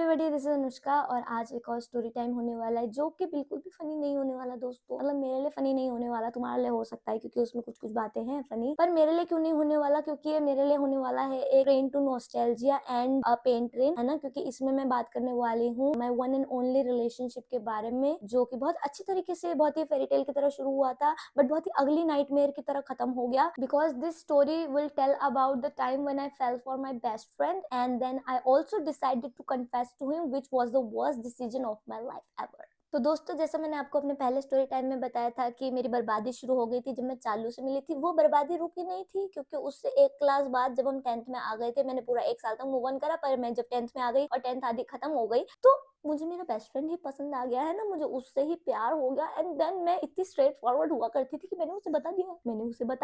Everybody, this is Anushka और आज एक और स्टोरी टाइम होने वाला है जो कि बिल्कुल भी फनी नहीं होने वाला दोस्तों। मतलब मेरे लिए फनी नहीं होने वाला, तुम्हारे लिए हो सकता है क्योंकि उसमें कुछ कुछ बातें हैं फनी, पर मेरे लिए क्यों नहीं होने वाला? क्योंकि ये मेरे लिए होने वाला है एक train to nostalgia and a pain train, है ना। क्योंकि इसमें मैं बात करने वाली हूँ my one and only relationship के बारे में, जो कि बहुत अच्छी तरीके से, बहुत ही फेरी टेल की तरह शुरू हुआ था बट बहुत ही अगली नाइटमेयर की तरह खत्म हो गया। Because this story will tell about the time when I fell for my best friend and then I also decided to confess to him which was the worst decision of my life ever. तो दोस्तों, जैसा मैंने आपको अपने पहले story time में बताया था कि मेरी बर्बादी शुरू हो गई थी जब मैं चालू से मिली थी। वो बर्बादी रुकी नहीं थी क्योंकि उससे एक क्लास बाद जब हम 10th में आ गए थे, मैंने पूरा एक साल तक मूव ऑन करा, पर मैं जब 10th में आ गई और 10th आधी खत्म हो गई तो मुझे मेरा बेस्ट फ्रेंड ही पसंद आ गया, है ना। मुझे उससे ही प्यार हो गया एंड देन मैं इतनी स्ट्रेट फॉरवर्ड हुआ करती थी कि मैंने उसे बता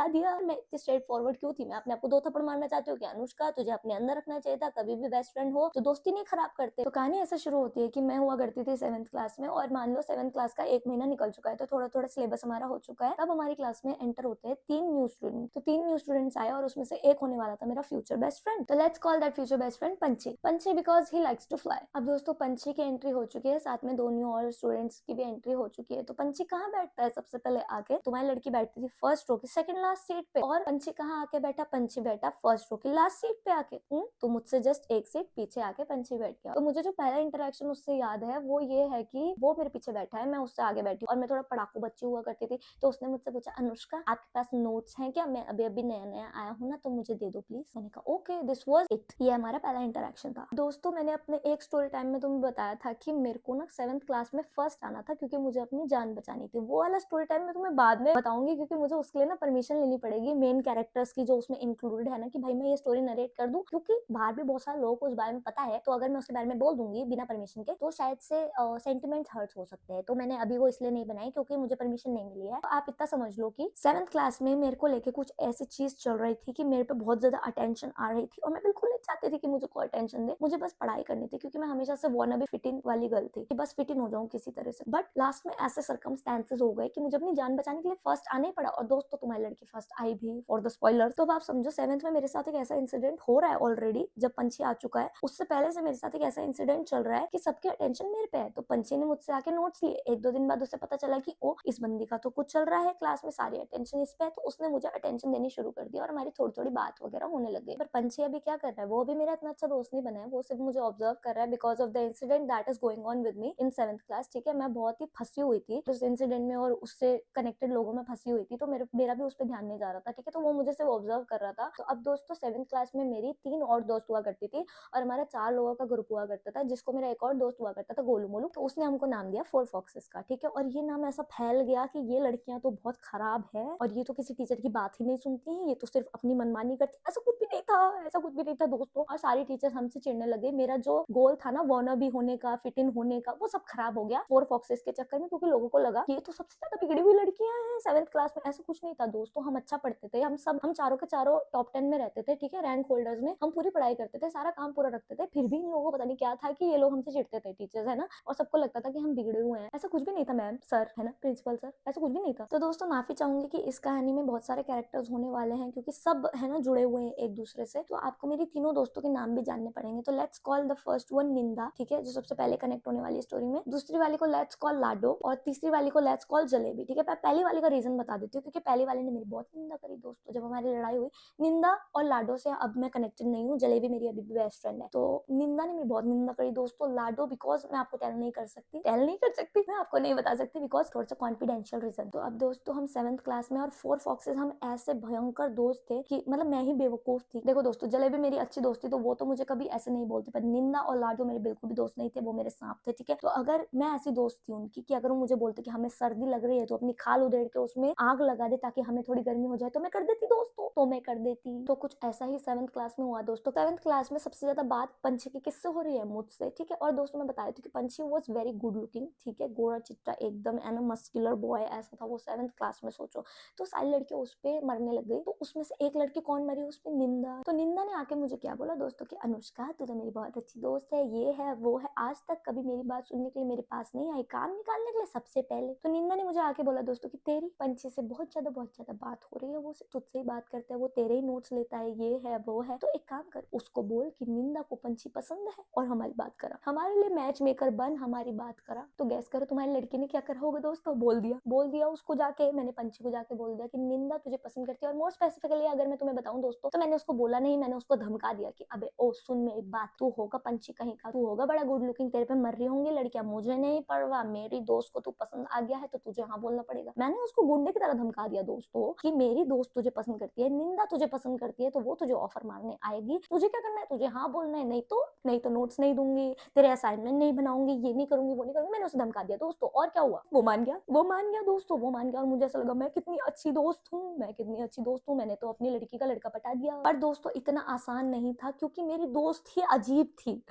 दिया। मैं इतनी स्ट्रेट फॉरवर्ड क्यों थी? मैं अपने आपको 2 थप्पड़ मारना चाहती हूँ कि अनुष्का, तुझे अपने अंदर रखना चाहिए था। कभी भी बेस्ट फ्रेंड हो तो दोस्ती नहीं खराब करते। तो कहानी ऐसा शुरू होती है कि मैं हुआ करती थी 7th क्लास में, और मान लो 7th क्लास का 1 महीना निकल चुका है तो थोड़ा थोड़ा सिलेबस हमारा हो चुका है। तब हमारी क्लास में एंटर होते हैं 3 न्यू स्टूडेंट। तो 3 न्यू स्टूडेंट्स आए और उसमें से एक होने वाला था मेरा फ्यूचर बेस्ट फ्रेंड। तो let's call that future best friend Panchhi because he likes to fly. अब दोस्तों, पंछी की एंट्री हो चुकी है, साथ में 2 न्यू और स्टूडेंट्स की भी एंट्री हो चुकी है। तो पंछी कहाँ बैठता है सबसे पहले आके? तुम्हारी लड़की बैठती थी फर्स्ट रो की सेकंड लास्ट सीट पे, और पंछी कहाँ आके बैठा? पंछी बैठा फर्स्ट रो की लास्ट सीट पे आके। तो मुझसे जस्ट एक सीट पीछे आके पंछी बैठ गया। तो मुझे जो पहला इंटरेक्शन उससे याद है वो ये है कि वो मेरे पीछे बैठा है, मैं उससे आगे बैठी और मैं थोड़ा पढ़ाकू बच्ची हुआ करती थी। तो उसने मुझसे पूछा, अनुष्का आपके पास नोट्स हैं क्या? मैं अभी अभी नया नया आया हूँ ना, तो मुझे दे दो प्लीज। मैंने कहा ओके, दिस वाज इट। ये हमारा पहला इंटरेक्शन था। दोस्तों, मैंने अपने एक स्टोरी टाइम में तुम्हें बताया था कि मेरे को ना 7th क्लास में फर्स्ट आना था क्योंकि मुझे अपनी जान बचानी थी। वो वाला स्टोरी टाइम में तुम्हें बाद में बताऊंगी क्योंकि मुझे उसके लिए ना परमिशन लेनी पड़ेगी मेन कैरेक्टर्स की जो उसमें इंक्लूडेड है ना, कि भाई मैं ये स्टोरी नरेट कर दूं, क्योंकि बाहर भी बहुत सारे लोगों को उस बारे में पता है। तो अगर मैं उसके बारे में बोल दूंगी बिना परमिशन के तो शायद से सेंटिमेंट्स हर्ट हो सकते हैं। तो मैंने अभी वो इसलिए नहीं बनाई क्योंकि मुझे परमिशन नहीं मिली है। तो आप इतना समझ लो कि 7th क्लास में मेरे को लेके कुछ ऐसी चीज चल रही थी कि मेरे पे बहुत ज्यादा अटेंशन आ रही थी और मैं बिल्कुल नहीं चाहती थी कि मुझे कोई अटेंशन दे। मुझे बस पढ़ाई करनी थी क्योंकि मैं हमेशा से वाना बी फिट इन वाली गर्ल थी कि बस फिट इन हो जाऊं किसी तरह से। बट लास्ट में ऐसे सर्कमस्टेंसेस हो गए कि मुझे अपनी जान बचाने के लिए फर्स्ट आना ही पड़ा। और दोस्तों, तुम्हारी लड़की फर्स्ट आई भी, फॉर द स्पॉइलर। तो आप समझो 7th में मेरे साथ एक ऐसा इंसिडेंट हो रहा है ऑलरेडी, जब पंछी आ चुका है उससे पहले से मेरे साथ एक ऐसा इंसिडेंट चल रहा है कि सबकी अटेंशन मेरे पे है। तो पंछी ने मुझसे आके नोट्स लिए। 1-2 दिन बाद उसे पता चला कि ओ, इस बंदी का तो कुछ चल रहा है क्लास में, सारी अटेंशन इस पे है। तो उसने मुझे अटेंशन देनी शुरू कर दिया और हमारी थोड़ी थोड़ी बात वगैरह होने लग गई। पर पंछी अभी क्या कर रहा है? वो अभी मेरा इतना अच्छा दोस्त नहीं बना है, वो सिर्फ मुझे ऑब्जर्व कर रहा है because of the incident that is going on with me in 7th class. ठीक है, मैं बहुत ही फंसी हुई थी उस इंसिडेंट में और उससे कनेक्टेड लोगों में फंसी हुई थी, तो मेरा भी उस पर ध्यान नहीं जा रहा था। ठीक है, तो वो मुझे सिर्फ ऑब्जर्व कर रहा था। तो अब दोस्तों, 7th क्लास में मेरी 3 और दोस्त हुआ करती थी और हमारा 4 लोगों का ग्रुप हुआ करता था, जिसको मेरा एक और दोस्त हुआ करता था गोलू मोलू। तो उसने हमको नाम दिया 4 फॉक्सेस का। ठीक है, और ये नाम ऐसा फैल गया कि ये लड़कियां तो बहुत खराब है और ये तो किसी टीचर की बात ही नहीं सुनती है, ये तो सिर्फ अपनी मनमानी करती है। ऐसा कुछ भी नहीं था, ऐसा कुछ भी नहीं था दोस्तों। और सारी टीचर हमसे चिढ़ने लगे। मेरा जो गोल था ना वाना बी होने का, फिट इन होने का, वो सब खराब हो गया 4 फॉक्सेस के चक्कर में, क्योंकि लोगों को लगा ये तो सबसे ज्यादा बिगड़ी हुई लड़कियां हैं 7th क्लास में। ऐसा कुछ नहीं था दोस्तों, हम अच्छा पढ़ते थे, हम चारों के चारों टॉप 10 में रहते थे। ठीक है, रैंक होल्डर्स में, हम पूरी पढ़ाई करते थे, सारा काम पूरा रखते थे। फिर भी इन लोगों को पता नहीं क्या था कि ये लोग हमसे चिढ़ते थे, टीचर्स, है ना। और सबको लगता था कि हम बिगड़े हुए हैं। ऐसा कुछ भी नहीं था मैम सर, है ना, प्रिंसिपल सर, ऐसा कुछ भी नहीं था। तो दोस्तों, माफी चाहूंगी कि इस कहानी में बहुत सारे कैरेक्टर्स होने वाले हैं क्योंकि सब है ना जुड़े हुए हैं एक दूसरे से। तो आपको मेरी तीनों दोस्तों के नाम भी जानने पड़ेंगे। तो let's call the first one निंदा। ठीक है, जो सबसे पहले कनेक्ट होने वाली स्टोरी में। दूसरी वाली को लेट्स कॉल लाडो और तीसरी वाली को लेट्स कॉल जलेबी। ठीक है, मैं पहली वाली का रीजन बता देती हूँ क्योंकि पहली वाली ने मेरी बहुत निंदा करी दोस्तों जब हमारी लड़ाई हुई। निंदा और लाडो से अब मैं कनेक्टेड नहीं हूँ, जलेबी मेरी अभी भी बेस्ट फ्रेंड है। तो निंदा ने मेरी बहुत निंदा करी दोस्तों। लाडो बिकॉज मैं आपको टेल नहीं कर सकती, मैं आपको नहीं बता सकती बिकॉज थोड़ा सा कॉन्फिडेंशियल रीजन। तो अब दोस्तों, हम 7th क्लास में और 4 फॉक्सेस हम ऐसे भयंकर दोस्त थे कि मतलब मैं ही बेवकूफ थी। देखो दोस्तों, जलेबी मेरी अच्छी दोस्त थी तो वो तो मुझे कभी ऐसे नहीं बोलती, पर निंदा और लाडो मेरे बिल्कुल भी दोस्त नहीं थे, वो मेरे सांप थे। ठीक है, तो अगर मैं ऐसी दोस्त थी उनकी कि अगर वो मुझे बोलते कि हमें सर्दी लग रही है तो अपनी खाल उधेड़ के उसमें आग लगा दे ताकि हमें थोड़ी गर्मी हो जाए, तो मैं कर देती दोस्तों, तो मैं कर देती। तो कुछ ऐसा ही 7th क्लास में हुआ दोस्तों। 7th क्लास में सबसे ज्यादा बात पंछी की किससे हो रही है? मुझसे। ठीक है, और दोस्तों मैं बता रही थी कि पंछी वॉज वेरी गुड लुकिंग। ठीक है, गोरा चिट्टा एकदम एंड मस्कुलर बॉय ऐसा था वो 7th क्लास में, सोचो। तो सारी लड़कियां उस पे मरने लग गई। तो उसमें से एक लड़की कौन मरी? उस पे निंदा। तो निंदा ने आके मुझे क्या बोला दोस्तों कि अनुष्का, तू तो मेरी बहुत अच्छी दोस्त है, ये है वो है, आज आज तक कभी मेरी बात सुनने के लिए मेरे पास नहीं आई, काम निकालने के लिए सबसे पहले। तो निंदा ने मुझे आके बोला दोस्तों कि तेरी पंछी से बहुत ज्यादा बात हो रही है, वो सिर्फ तुझसे ही बात करता है, वो तेरे ही नोट्स लेता है, ये है वो है। तो एक काम कर, उसको बोल कि निंदा को पंछी पसंद है और हमारी बात करा, हमारे लिए मैच मेकर बन, हमारी बात करा। तो गैस करो तुम्हारी लड़की ने क्या करा होगा दोस्तों, बोल दिया उसको जाके, मैंने पंछी को जाके बोल दिया कि निंदा तुझे पसंद करती है। और मोर स्पेसिफिकली अगर मैं तुम्हें बताऊं दोस्तों, तो मैंने उसको बोला नहीं, मैंने उसको धमका दिया कि अबे ओ सुन मेरी बात, तू होगा पंछी कहीं का, तू होगा बड़ा गुड लुकिंग, तेरे पे मर रही होंगी लड़कियां, मुझे नहीं परवाह, मेरी दोस्त को तू पसंद आ गया है तो तुझे हाँ बोलना पड़ेगा। मैंने उसको गुंडे की तरह धमका दिया दोस्तों कि मेरी दोस्त तुझे पसंद करती है, निंदा तुझे पसंद करती है, तो वो तुझे ऑफर मारने आएगी, तुझे क्या करना है, तुझे हाँ बोलना है, नहीं तो नोट्स नहीं दूंगी, तेरे असाइनमेंट नहीं बनाऊंगी, ये नहीं करूंगी, वो नहीं करूंगी। मैंने उसे धमका दिया दोस्तों, और क्या हुआ, वो मान गया दोस्तों, वो मान गया। और मुझे ऐसा लगा मैं कितनी अच्छी दोस्त हूँ, मैंने तो अपनी लड़की का लड़का पटा दिया। पर दोस्तों इतना आसान नहीं था, क्योंकि मेरी दोस्त ही अजीब थी।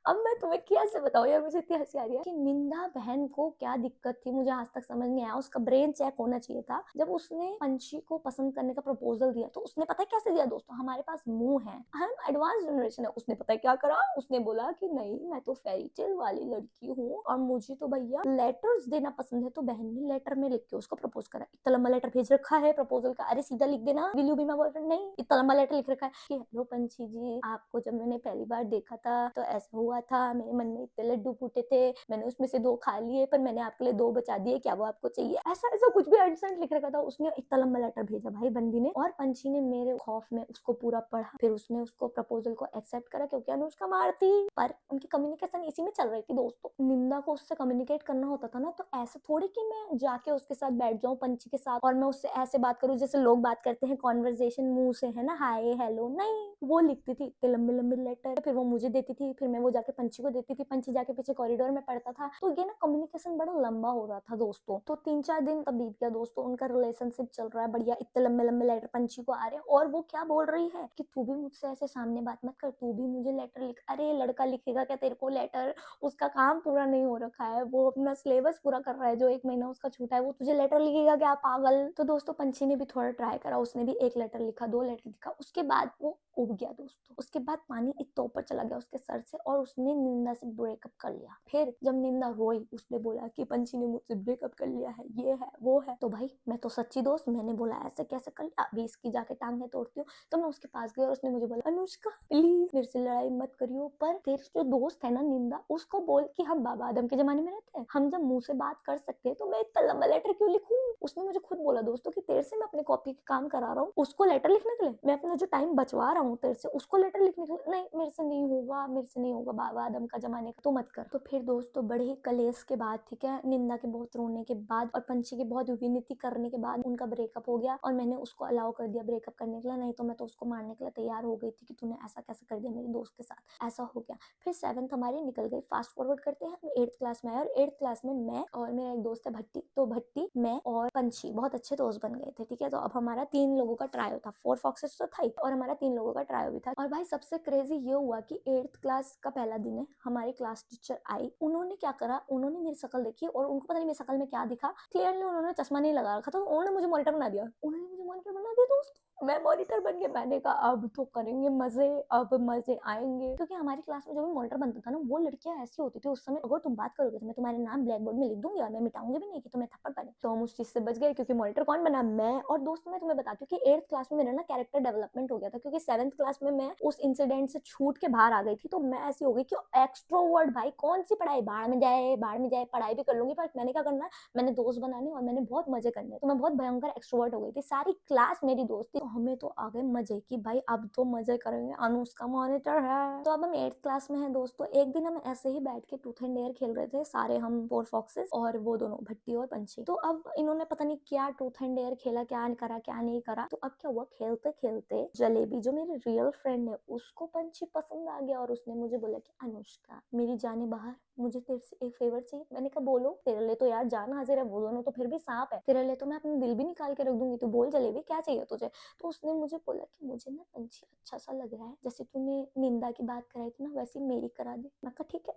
अब मैं तुम्हें कैसे बताऊं यार, मुझे इतनी हंसी आ रही है कि निंदा बहन को क्या दिक्कत थी, मुझे आज तक समझ नहीं आया। उसका ब्रेन चेक होना चाहिए था। जब उसने पंछी को पसंद करने का प्रपोजल दिया, तो उसने पता है कैसे दिया दोस्तों, हमारे पास मुंह है, हम एडवांस जनरेशन है। उसने पता है क्या करा, उसने बोला कि नहीं मैं तो फेरी टेल वाली लड़की हूँ और मुझे तो भैया लेटर्स देना पसंद है। तो बहन ने लेटर में लिख के उसको प्रपोज करा। इतना लंबा लेटर भेज रखा है प्रपोजल का, अरे सीधा लिख देना will you be my boyfriend, नहीं इतना लंबा लेटर लिख रखा है कि हेलो पंछी जी, आपको जब मैंने पहली बार देखा था तो ऐसा हुआ था, मेरे मन में इतने लड्डू फूटे थे, मैंने उसमें से 2 खा लिए, पर मैंने आपके लिए 2 बचा दिए, क्या वो आपको चाहिए, ऐसा कुछ भी अड़सठ लिख रखा था। उसने इतना लंबा लेटर भेजा भाई बंदी ने, और पंछी ने मेरे खौफ में उसको पूरा पढ़ा, फिर उसने उसको प्रपोजल को एक्सेप्ट करा, क्योंकि अनुष्का मार थी। पर उनकी कम्युनिकेशन इसी में चल रही थी दोस्तों। निंदा को उससे कम्युनिकेट करना होता था ना, तो ऐसा थोड़ी कि मैं जाके उसके साथ बैठ जाऊं पंछी के साथ और मैं उससे ऐसे बात करूं जैसे लोग बात करते हैं कॉन्वर्सेशन मुंह से, है ना, हाय हेलो, नहीं। वो लिखती थी इतने लंबे लेटर, फिर वो मुझे देती थी, फिर मैं वो जाके पंछी को देती थी, पंछी जाके पीछे कॉरिडोर में पढ़ता था। तो ये ना कम्युनिकेशन बड़ा लंबा हो रहा था दोस्तों। तो 3-4 दिन तब बीत गया दोस्तों, उनका रिलेशनशिप चल रहा है बढ़िया, इतने लंबे लेटर पंछी को आ रहे हैं, और वो क्या बोल रही है कि तू भी मुझसे ऐसे सामने बात मत कर, तू भी मुझे लेटर लिख। अरे लड़का लिखेगा क्या तेरे को लेटर, उसका काम पूरा नहीं हो रखा है, वो अपना सिलेबस पूरा कर रहा है, जो 1 महीना उसका छूटा है, वो तुझे लेटर लिखेगा क्या, पागल। तो दोस्तों पंछी ने भी थोड़ा ट्राई करा, उसने भी 1 लेटर लिखा, 2 लेटर लिखा, उसके बाद वो उब गया दोस्तों। उसके बाद पानी इतना ऊपर चला गया उसके सर से, और उसने निंदा से ब्रेकअप कर लिया। फिर जब निंदा रोई, उसने बोला कि पंछी ने मुझसे ब्रेकअप कर लिया है, ये है वो है। तो भाई मैं तो सच्ची दोस्त, मैंने बोला ऐसे कैसे कर लिया, अभी इसकी जाके टांगें तोड़ती हूँ। तो मैं उसके पास गई और उसने मुझे बोला अनुष्का प्लीज मेरे से लड़ाई मत करियो, पर तेरी जो दोस्त है ना निंदा, उसको बोल कि हम बाबा आदम के जमाने में रहते हैं, हम जब मुंह से बात कर सकते हैं, तो मैं इतना लंबा लेटर क्यों लिखूं। उसने मुझे खुद बोला दोस्तों कि तेरे से मैं अपने कॉपी के काम करा रहा हूँ, उसको लेटर लिखने के लिए, मैं अपना जो टाइम बचवा रहा हूँ तेरे से, उसको लेटर लिखने के लिए, नहीं मेरे से नहीं होगा बाबा आदम का जमाने का, तो मत कर। तो फिर दोस्तों बड़े ही कलेश के बाद, ठीक है, निंदा के बहुत रोने के बाद और पंछी के बहुत विनती करने के बाद उनका ब्रेकअप हो गया, और मैंने उसको अलाउ कर दिया ब्रेकअप करने के लिए, नहीं तो मैं तो उसको मारने के लिए तैयार हो गई थी कि तूने ऐसा कैसे कर दिया मेरी दोस्त के साथ, ऐसा हो गया। फिर 7th हमारी निकल गई, फास्ट फॉरवर्ड करते हैं, हम 8th क्लास में आए, और 8th क्लास में मैं और मेरा एक दोस्त है भट्टी, तो भट्टी, मैं और पंछी बहुत अच्छे दोस्त बन गए थे, ठीक है। तो अब हमारा 3 लोगों का ट्रायो था, 4 फॉक्सेस तो था ही, और हमारा 3 लोगों का ट्रायो भी था। और भाई सबसे क्रेजी ये हुआ कि 8th क्लास का पहला दिन है, हमारी क्लास टीचर आई, उन्होंने क्या करा, उन्होंने मेरी शक्ल देखी और उनको पता नहीं मेरी शक्ल में क्या दिखा, क्लियरली उन्होंने चश्मा नहीं लगा रखा था, तो उन्होंने मुझे मॉनिटर बना दिया, दोस्त। मैं मॉनिटर बन के, मैंने कहा अब तो करेंगे मजे, अब मजे आएंगे, क्योंकि हमारी क्लास में जो भी मॉनिटर बनता था ना, वो लड़कियां ऐसी होती थी उस समय, अगर तुम बात करोगे तो मैं तुम्हारे नाम ब्लैक बोर्ड में लिख दूंगी और मैं मिटाऊंगी भी नहीं कि तुम्हें थप्पड़ पड़े। तो हम उस चीज से बच गए, क्योंकि मॉनिटर कौन बना, मैं। और दोस्तों मैं तुम्हें बताती हूँ कि 8th क्लास में मेरा ना कैरेक्टर डेवलपमेंट हो गया था, क्योंकि 7th क्लास में मैं उस इंसिडेंट से छूट के बाहर आ गई थी, तो मैं ऐसी हो गई कि एक्सट्रोवर्ट, भाई कौन सी पढ़ाई, बाहर में जाए, पढ़ाई भी कर लूंगी, पर मैंने क्या करना है, मैंने दोस्त बनाने और मैंने बहुत मजे करने, तो मैं बहुत भयंकर एक्सट्रोवर्ट हो गई थी, सारी क्लास मेरी दोस्त थी, तो हमें तो आ गए मजे कि भाई अब तो मजे करेंगे, अनुष्का मॉनिटर है। तो अब हम 8th क्लास में हैं दोस्तों। एक दिन हम ऐसे ही बैठ के ट्रूथ एंड डेयर खेल रहे थे सारे, हम 4 फॉक्सेस और वो दोनों भट्टी और पंछी। तो अब इन्होंने पता नहीं क्या ट्रूथ एंड डेयर खेला, क्या करा क्या नहीं करा। तो अब क्या हुआ, खेलते खेलते जलेबी जो मेरी रियल फ्रेंड है उसको पंछी पसंद आ गया, और उसने मुझे बोला कि अनुष्का मेरी जाने बाहर, मुझे तेरे से एक फेवर चाहिए। मैंने कहा बोलो। तेरे लिए तो यार जान हाजिर है, वो दोनों तो फिर भी सांप है, तेरे लिए तो मैं अपना दिल भी निकाल के रख दूंगी, तो बोल जलेबी क्या चाहिए तुझे। तो उसने मुझे बोला कि मुझे ना पंछी अच्छा सा लग रहा है, जैसे तूने निंदा की बात कराई थी ना, वैसे मेरी करा दे। मैं कहा ठीक है,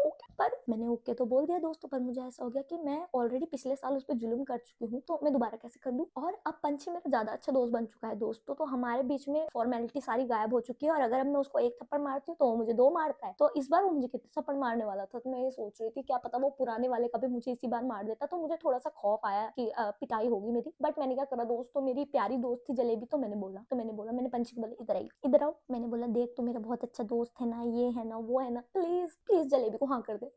ओके। पर मैंने ओके तो बोल दिया दोस्तों, पर मुझे ऐसा हो गया कि मैं ऑलरेडी पिछले साल उस पर जुल्म कर चुकी हूँ, तो मैं दोबारा कैसे कर दूँ। और अब पंछी मेरा ज्यादा अच्छा दोस्त बन चुका है दोस्तों, तो हमारे बीच में फॉर्मेलिटी सारी गायब हो चुकी है। और अगर अब मैं उसको एक थप्पड़ मारती हूँ तो वो मुझे 2 मारता है, तो इस बार वो मुझे कितने थप्पड़ मारने वाला था। तो मैं ये सोच रही थी क्या पता वो पुराने वाले कभी मुझे इसी बार मार देता, तो मुझे थोड़ा सा खौफ आया कि पिटाई होगी मेरी। बट मैंने क्या करा दोस्तों, मेरी प्यारी दोस्त थी जलेबी, तो मैंने पंछी को बोला इधर आई, इधर आओ। मैंने बोला देख, तू मेरा बहुत अच्छा दोस्त है ना, ये है ना वो है ना, प्लीज प्लीज जलेबी को हाँ कर दे।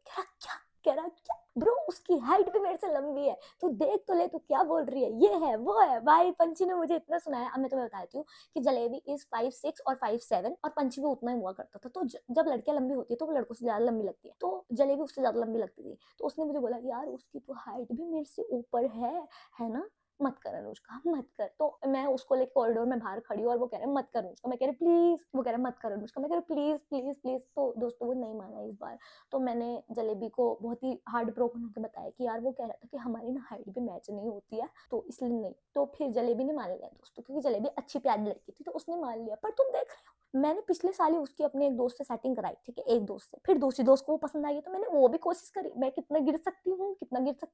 कह रहा क्या ब्रो, उसकी हाइट भी मेरे से लंबी है, तू देख तो ले, तू क्या बोल रही है, ये है वो है। भाई पंछी ने मुझे इतना सुनाया। अब मैं तुम्हें बताती हूँ कि जलेबी इज 5'6" और 5'7", और पंछी भी उतना ही हुआ करता था। तो जब लड़कियां लंबी होती है तो वो लड़कों से ज्यादा लंबी लगती है, तो जलेबी उससे ज्यादा लंबी लगती थी। तो उसने मुझे बोला यार उसकी तो हाइट भी मेरे से ऊपर है ना, मत कर अनुष्का मत कर। तो मैं उसको लेकर कॉरिडोर में बाहर खड़ी हूँ और वो कह रहे मत कर अनुष्का, मैं कह रही प्लीज, वो कह रहे मत कर अनुष्का, मैं कह रही प्लीज प्लीज प्लीज। तो दोस्तों वो नहीं माना इस बार। तो मैंने जलेबी को बहुत ही हार्ड ब्रोकन होकर बताया कि यार वो कह रहा था कि हमारी ना हाइट भी मैच नहीं होती है, तो इसलिए नहीं। तो फिर जलेबी ने मान लिया दोस्तों, क्योंकि जलेबी अच्छी प्यारी लड़की थी, तो उसने मान लिया। पर तुम देख रहे हो, मैंने पिछले साल ही उसकी अपने एक दोस्त से सेटिंग कराई, ठीक है, एक दोस्त से, फिर दूसरी दोस्त को वो पसंद आई, तो मैंने वो भी कोशिश करी। मैं कितना गिर सकती हूँ,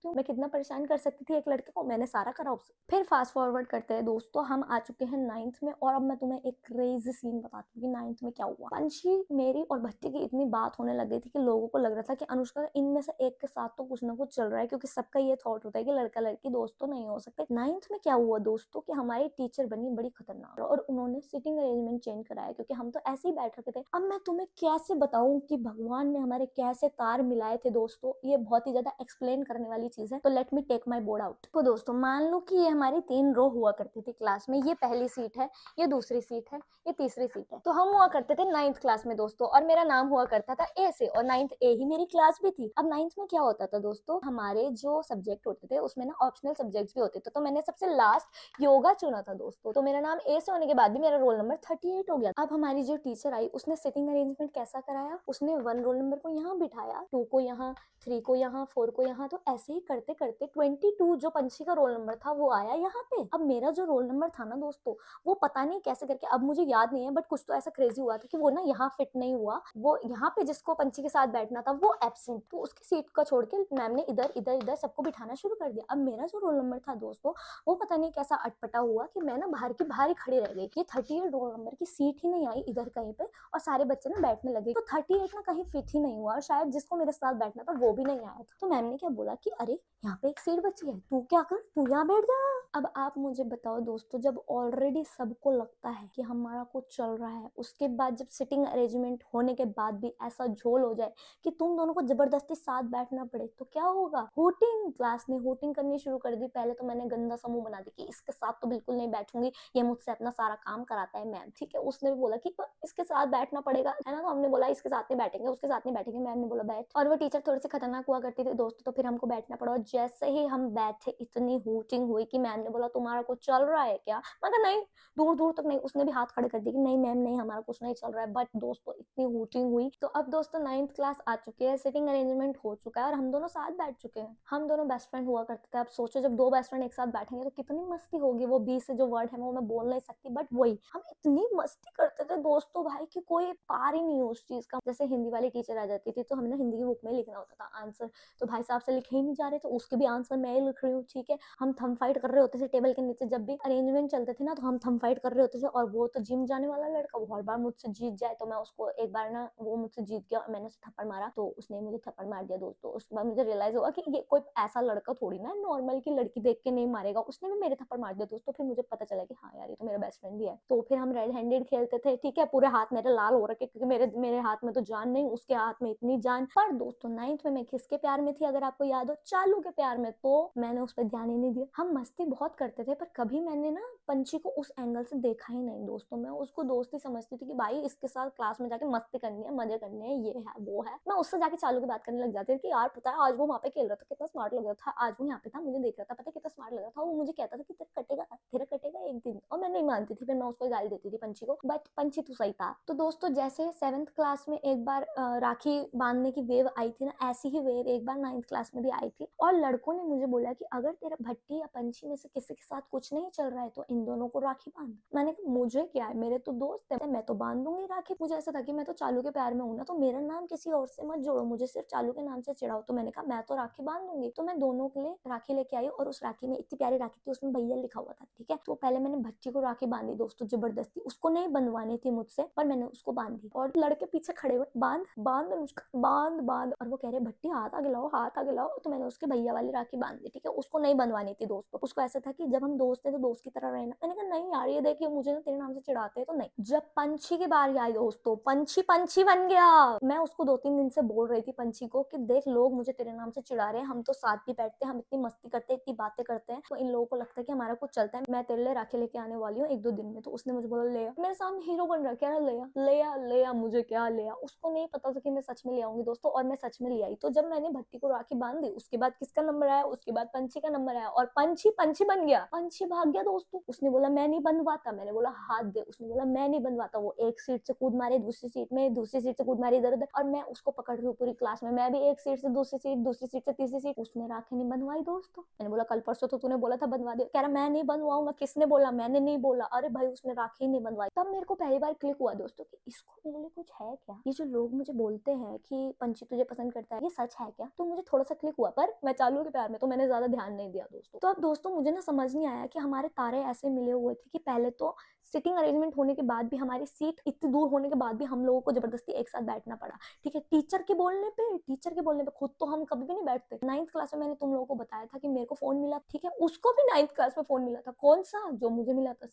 मैं कितना परेशान कर सकती थी एक लड़के को, मैंने सारा करा उससे। फिर फास्ट फॉरवर्ड करते हैं दोस्तों, हम आ चुके हैं 9th में। और अब मैं तुम्हें एक क्रेजी सीन बताती हूँ कि 9th में क्या हुआ। पंछी मेरी और भट्टी की इतनी बात होने लग गई थी कि लोगों को लग रहा था कि अनुष्का इनमें से एक के साथ तो कुछ ना कुछ चल रहा है, क्योंकि सबका ये थॉट होता है कि लड़का लड़की दोस्त तो नहीं हो सकते। 9th में क्या हुआ दोस्तों कि हमारी टीचर बनी बड़ी खतरनाक, और उन्होंने सीटिंग अरेंजमेंट चेंज कराया, क्योंकि हम तो ऐसे ही बैठ रखे थे। अब मैं तुम्हें कैसे बताऊं कि भगवान ने हमारे कैसे तार मिलाए थे दोस्तों, ये बहुत ही ज्यादा एक्सप्लेन करने वाली चीज है। तो let me take my board out. तो दोस्तों मान लो कि ये हमारी 3 रो हुआ करती थी क्लास में, ये पहली सीट है, ये दूसरी सीट है, ये तीसरी सीट है। तो हम हुआ करते थे 9th क्लास में दोस्तों, और मेरा नाम हुआ करता था ए से, और 9th ए ही मेरी क्लास भी थी। अब 9th में क्या होता था दोस्तों, हमारे जो सब्जेक्ट होते थे उसमें ना ऑप्शनल सब्जेक्ट्स भी होते थे। तो मैंने सबसे लास्ट योगा चुना था दोस्तों, तो मेरा नाम ए से होने के बाद भी मेरा रोल नंबर 38 हो गया। अब हमारी जो टीचर आई उसने सिटिंग अरेंजमेंट कैसा कराया, उसने 1 रोल नंबर को यहाँ बिठाया, 2 को यहाँ, 3 को यहाँ, 4 को यहाँ। तो ऐसे ही करते करते 22 जो पंछी का रोल नंबर था वो आया यहाँ पे। अब मेरा जो रोल नंबर था ना दोस्तों, वो पता नहीं कैसे करके, अब मुझे याद नहीं है, बट कुछ तो ऐसा क्रेजी हुआ था कि वो ना यहाँ फिट नहीं हुआ, वो यहाँ पे जिसको पंछी के साथ बैठना था वो एब्सेंट, तो उसकी सीट को छोड़ के मैम ने इधर इधर इधर सबको बिठाना शुरू कर दिया। अब मेरा जो रोल नंबर था दोस्तों, वो पता नहीं कैसा अटपटा हुआ कि मैं ना बाहर की बाहर ही खड़ी रह गई। ये 38 रोल नंबर की सीट ही नहीं आई इधर कहीं पे, और सारे बच्चे ना बैठने लगे। तो 38 ना कहीं फिट ही नहीं हुआ, और शायद जिसको मेरे साथ बैठना था वो भी नहीं आया था। तो मैम ने क्या बोला कि अरे यहाँ पे एक सीट बची है, तू क्या कर, तू यहाँ बैठ जा। अब आप मुझे बताओ दोस्तों, जब ऑलरेडी सबको लगता है कि हमारा कुछ चल रहा है, उसके बाद जब सिटिंग अरेंजमेंट होने के बाद भी ऐसा झोल हो जाए कि तुम दोनों को जबरदस्ती साथ बैठना पड़े, तो क्या होगा। होटिंग, क्लास ने होटिंग करनी शुरू कर दी। पहले तो मैंने गंदा समूह बना दी कि इसके साथ तो बिल्कुल नहीं बैठूंगी, ये मुझसे अपना सारा काम कराता है मैम, ठीक है। उसने भी बोला कि इसके साथ बैठना पड़ेगा, है ना। तो हमने बोला इसके साथ नहीं बैठेंगे, उसके साथ नहीं बैठेंगे। मैम ने बोला बैठ, और वो टीचर थोड़ी सी खतरनाक हुआ करती थी दोस्तों, तो फिर हमको बैठना पड़ा। और जैसे ही हम बैठे इतनी हूटिंग हुई कि मैम ने बोला तुम्हारा कुछ चल रहा है क्या, मगर नहीं, दूर दूर तक नहीं। उसने भी हाथ खड़े कर दिए कि नहीं मैम नहीं, हमारा कुछ नहीं चल रहा है। बट दोस्तों इतनी हूटिंग हुई। तो अब दोस्तों 9th क्लास आ चुकी है, सिटिंग अरेंजमेंट हो चुका है, और हम दोनों साथ बैठ चुके हैं। हम दोनों बेस्ट फ्रेंड हुआ करते थे। अब सोचो जब 2 बेस्ट फ्रेंड एक साथ बैठेंगे तो कितनी मस्ती होगी। वो बी से जो वर्ड है वो मैं बोल नहीं सकती, बट वही हम इतनी मस्ती करते थे दोस्तों भाई कि कोई पार ही नहीं हो उस चीज का। जैसे हिंदी वाली टीचर आ जाती थी तो हमें ना हिंदी की बुक में लिखना होता था आंसर, तो भाई साहब से लिखे ही नहीं जा रहे, तो उसके भी आंसर मैं ही लिख रही हूँ, ठीक है। हम थम फाइट कर रहे होते थे टेबल के नीचे, जब भी अरेंजमेंट चलते थे ना तो हम थम फाइट कर रहे होते थे। और वो तो जिम जाने वाला लड़का, वो हर बार मुझसे जीत जाए, तो मैं उसको एक बार ना, वो मुझसे जीत गया, मैंने उसे थप्पड़ मारा तो उसने मुझे थप्पड़ मार दिया दोस्तों। उसके बाद मुझे रियलाइज हुआ कि ये कोई ऐसा लड़का थोड़ी ना नॉर्मल की लड़की देख के नहीं मारेगा, उसने भी मेरे थप्पड़ मार दिया दोस्तों। फिर मुझे पता चला कि हाँ यार ये तो मेरा बेस्ट फ्रेंड भी है। तो फिर हम रेड हैंडेड खेलते थे, ठीक है। पूरे हाथ मेरे लाल हो रखे क्योंकि मेरे हाथ में तो जान नहीं, उसके हाथ में इतनी जान। पर दोस्तों 9th में मैं किसके प्यार में थी अगर आपको याद हो, चालू के प्यार में। तो मैंने उस पर ध्यान ही नहीं दिया। हम मस्ती बहुत करते थे पर कभी मैंने ना पंछी को उस एंगल से देखा ही नहीं दोस्तों। मैं उसको दोस्ती समझती थी कि भाई इसके साथ क्लास में जाके मस्ती करनी है, मजे करने हैं, ये है वो है। मैं उससे जाके चालू की बात करने लग जाती थी कि यार पता है आज वो वहाँ पे खेल रहा था कितना स्मार्ट लग रहा था, आज वो यहाँ पे था मुझे देख रहा था, पता है कितना स्मार्ट लग रहा था। वो मुझे कहता था कि तेरा कटेगा एक दिन, और मैं नहीं मानती थी। फिर मैं उसको गाली देती थी पंछी को, बट पंछी तो सही था। तो दोस्तों जैसे 7th क्लास में एक बार राखी बांधने की वेव आई थी ना, ऐसी ही वेव एक बार 9th क्लास में भी आई थी और लड़कों ने मुझे बोला कि अगर तेरा भट्टी या पंछी में से किसी के साथ कुछ नहीं चल रहा है तो इन दोनों को राखी बांध। मैंने कहा मुझे क्या है, मेरे तो दोस्त है, मैं तो बांध दूंगी राखी। मुझे ऐसा था कि मैं तो चालू के प्यार में हूं ना, तो मेरा नाम किसी और से मत जोड़ो, मुझे सिर्फ चालू के नाम से चिढ़ाओ। तो मैंने कहा मैं तो राखी बांध दूंगी। तो मैं दोनों के लिए राखी लेके आई और उस राखी में इतनी प्यारी राखी थी, उसमें भैया लिखा हुआ था, ठीक है। तो पहले मैंने भट्टी को राखी बांधी दोस्तों जबरदस्ती, उसको नहीं बंधवानी थी मुझसे पर मैंने उसको बांधी और लड़के पीछे खड़े हुए बांध बांध अनुष्का बांध बांध, और वो कह रहे भट्टी हाथ आगे लाओ हाथ आगे लाओ। तो मैंने उसके भैया वाली राखी बांध दी, ठीक है। उसको नहीं बंधवानी थी दोस्तों, उसको ऐसा था कि जब हम दोस्त हैं तो दोस्त की तरह रहना। मैंने कहा नहीं यार, ये देखिए मुझे ना तेरे नाम से चिढ़ाते हैं तो नहीं। जब पंछी की बारी आई दोस्तों, पंछी पंछी बन गया। मैं उसको 2-3 दिन से बोल रही थी पंछी को कि देख लोग मुझे तेरे नाम से चिढ़ा रहे हैं, हम तो साथ भी बैठते हैं, हम इतनी मस्ती करते हैं, इतनी बातें करते हैं, तो इन लोगों को लगता है कि हमारा कुछ चलता है। मैं तेरे लिए राखी लेके आने वाली हूँ 1-2 दिन में। तो उसने मुझे बोला ले आ। मेरे सामने हीरो बन रहा, कह रहा ले आ ले आ ले आ, मुझे क्या ले आ। उसको नहीं पता था कि मैं सच में ले आऊंगी दोस्तों, और मैं सच में ले आई। तो जब मैंने भट्टी को राखी बांध दी, उसके बाद किसका नंबर आया, उसके बाद पंछी का नंबर आया और पंछी पंछी बन गया। पंछी भाग गया दोस्तों। उसने बोला मैं नहीं बनवाता, मैंने बोला हाथ दे। उसने बोला मैं नहीं बनवाता। वो एक सीट से कूद मारे दूसरी सीट में, दूसरी सीट से कूद मारे इधर उधर, और मैं उसको पकड़ रही हूँ पूरी क्लास में। मैं भी एक सीट से दूसरी सीट, दूसरी सीट से तीसरी सीट। उसने राखी नहीं बनवाई दोस्तों। मैंने बोला कल परसों तो तूने बोला था बनवा दे। कह रहा मैं नहीं बनवाऊंगा। किसने बोला? मैंने नहीं बोला। अरे भाई उसने राखी नहीं बनवाई। तब मेरे को पहली बार क्लिक हुआ दोस्तों कि इसको मेरे लिए कुछ है क्या। ये जो लोग मुझे बोलते हैं कि पंछी तुझे पसंद करता है, ये सच है क्या? तो मुझे थोड़ा सा क्लिक हुआ, पर मैं चालू के प्यार में तो मैंने ज्यादा ध्यान नहीं दिया दोस्तों। तो अब दोस्तों मुझे ना समझ नहीं आया कि हमारे तारे ऐसे मिले हुए थे कि पहले तो सिटिंग अरेंजमेंट होने के बाद भी, हमारी सीट इतनी दूर होने के बाद भी हम लोगों को जबरदस्ती एक साथ बैठना पड़ा, ठीक है। टीचर के बोलने पे खुद तो हम कभी भी नहीं बैठते। 9th क्लास में मैंने तुम लोगों को बताया था कि मेरे को फोन मिला, ठीक है। उसको भी 9th क्लास में फोन मिला था। कौन सा? जो मुझे मिला था,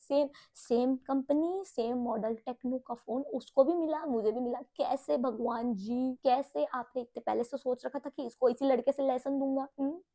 same company same model Tecno का फोन उसको भी मिला, मुझे भी मिला। कैसे भगवान जी, कैसे आपने इतने पहले से सोच रखा था कि इसको इसी लड़के से लेसन दूंगा।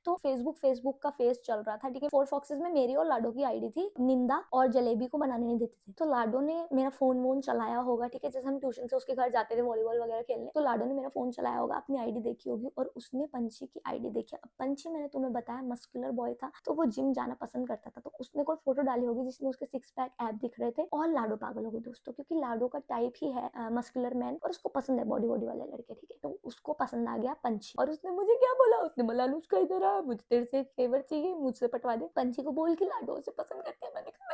तो फेसबुक का फेस चल रहा था, ठीक है। 4 फॉक्सेस में मेरी और लाडो की आईडी थी। निंदा और जलेबी को बनाने नहीं देते थे, तो लाडो ने मेरा फोन वोन चलाया होगा, ठीक है। जैसे हम ट्यूशन से उसके घर जाते थे वॉलीबॉल वगैरह खेलने, तो लाडो ने मेरा फोन चलाया होगा, अपनी आईडी देखी होगी और उसने पंछी की आईडी देखी। अब पंछी मैंने तुम्हें बताया मस्कुलर बॉय था, तो वो जिम जाना पसंद करता था। तो उसने कोई फोटो डाली होगी जिसमें उसके 6 पैक ऐप दिख रहे थे, और लाडो पागल हो गई दोस्तों, क्योंकि लाडो का टाइप ही है मस्कुलर मैन और उसको पसंद है बॉडी वाले लड़के, ठीक है। तो उसको पसंद आ गया पंछी, और उसने मुझे क्या बोला, उसने बोला अनुष्का इधर आ, मुझे तेरे से एक फेवर चाहिए, मुझसे पटवा दे। पंछी को बोल के लाडो से पसंद करती है। मैंने कहा